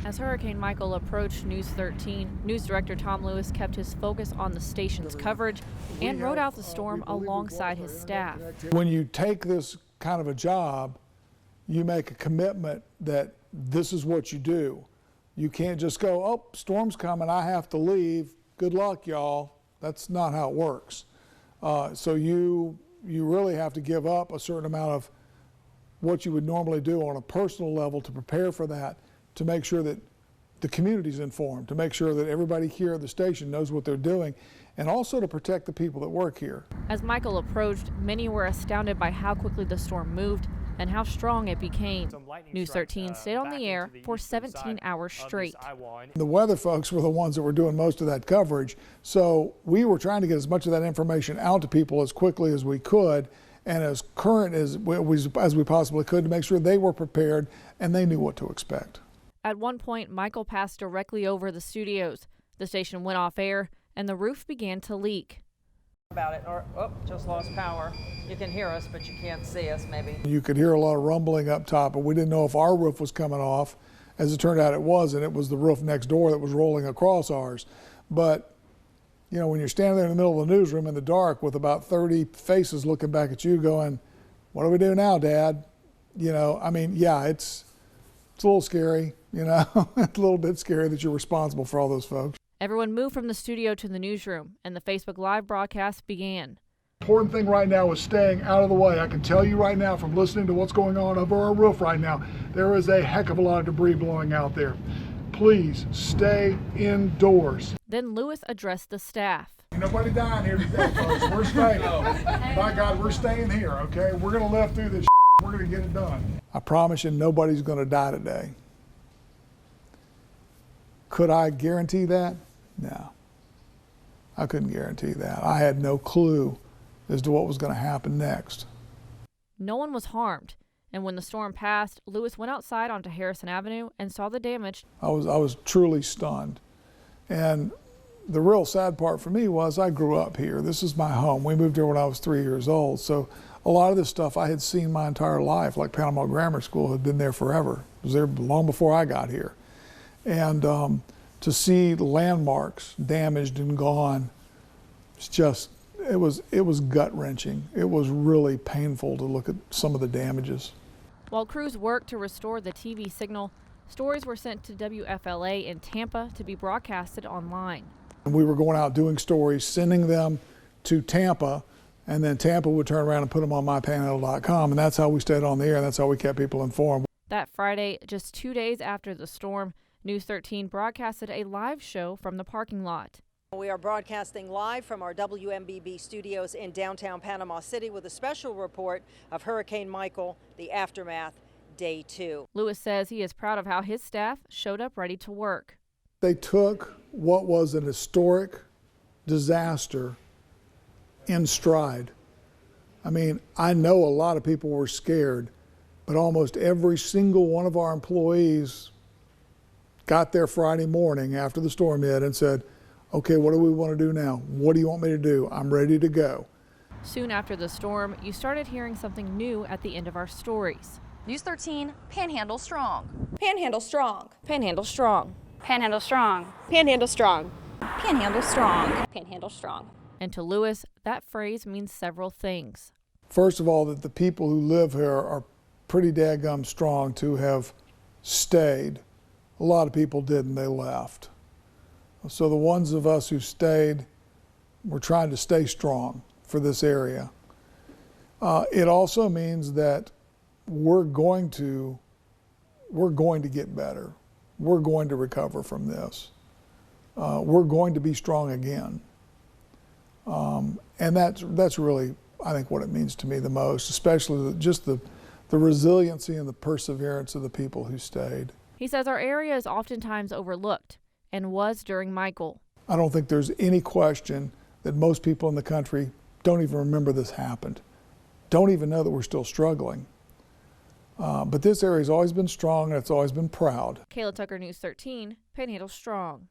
As Hurricane Michael approached News 13, News Director Tom Lewis kept his focus on the station's coverage and rode out the storm alongside his staff. When you take this kind of a job, you make a commitment that this is what you do. You can't just go, oh, storm's coming, I have to leave, good luck, y'all. That's not how it works. So you really have to give up a certain amount of what you would normally do on a personal level to prepare for that, to make sure that the community's informed, to make sure that everybody here at the station knows what they're doing, and also to protect the people that work here. As Michael approached, many were astounded by how quickly the storm moved and how strong it became. News 13 stayed on the air for 17 hours straight. The weather folks were the ones that were doing most of that coverage, so we were trying to get as much of that information out to people as quickly as we could and as current as we possibly could to make sure they were prepared and they knew what to expect. At one point, Michael passed directly over the studios. The station went off air and the roof began to leak. About it, or just lost power. You can hear us, but you can't see us, maybe. You could hear a lot of rumbling up top, but we didn't know if our roof was coming off. As it turned out, it was, and it was the roof next door that was rolling across ours. But, you know, when you're standing there in the middle of the newsroom in the dark with about 30 faces looking back at you going, what do we do now, Dad? You know, I mean, yeah, it's a little scary, you know, it's a little bit scary that you're responsible for all those folks. Everyone moved from the studio to the newsroom, and the Facebook Live broadcast began. Important thing right now is staying out of the way. I can tell you right now from listening to what's going on over our roof right now, there is a heck of a lot of debris blowing out there. Please stay indoors. Then Lewis addressed the staff. Nobody dying here today, folks. We're staying. By God, we're staying here, okay? We're going to live through this. We're going to get it done. I promise you nobody's going to die today. Could I guarantee that? No, I couldn't guarantee that. I had no clue as to what was going to happen next. No one was harmed, and when the storm passed, Lewis went outside onto Harrison Avenue and saw the damage. I was truly stunned. And the real sad part for me was I grew up here. This is my home. We moved here when I was 3 years old. So a lot of this stuff I had seen my entire life, like Panhandle Grammar School had been there forever. It was there long before I got here. And to see landmarks damaged and gone, it's just, it was gut-wrenching. It was really painful to look at some of the damages. While crews worked to restore the TV signal, stories were sent to WFLA in Tampa to be broadcasted online. And we were going out doing stories, sending them to Tampa, and then Tampa would turn around and put them on mypanhandle.com, and that's how we stayed on the air, and that's how we kept people informed. That Friday, just 2 days after the storm, News 13 broadcasted a live show from the parking lot. We are broadcasting live from our WMBB studios in downtown Panama City with a special report of Hurricane Michael, the aftermath, day 2. Lewis says he is proud of how his staff showed up ready to work. They took what was an historic disaster in stride. I mean, I know a lot of people were scared, but almost every single one of our employees got there Friday morning after the storm hit and said, okay, what do we want to do now? What do you want me to do? I'm ready to go. Soon after the storm, you started hearing something new at the end of our stories. News 13, Panhandle strong. Panhandle strong. Panhandle strong. Panhandle strong. Panhandle strong. Panhandle strong. Panhandle strong. And to Lewis, that phrase means several things. First of all, that the people who live here are pretty daggum strong to have stayed. A lot of people didn't, they left. So the ones of us who stayed, we're trying to stay strong for this area. It also means that we're going to get better. We're going to recover from this. We're going to be strong again. And that's really, I think, what it means to me the most, especially just the resiliency and the perseverance of the people who stayed. He says our area is oftentimes overlooked and was during Michael. I don't think there's any question that most people in the country don't even remember this happened, don't even know that we're still struggling. But this area's always been strong and it's always been proud. Kayla Tucker, News 13, Panhandle Strong.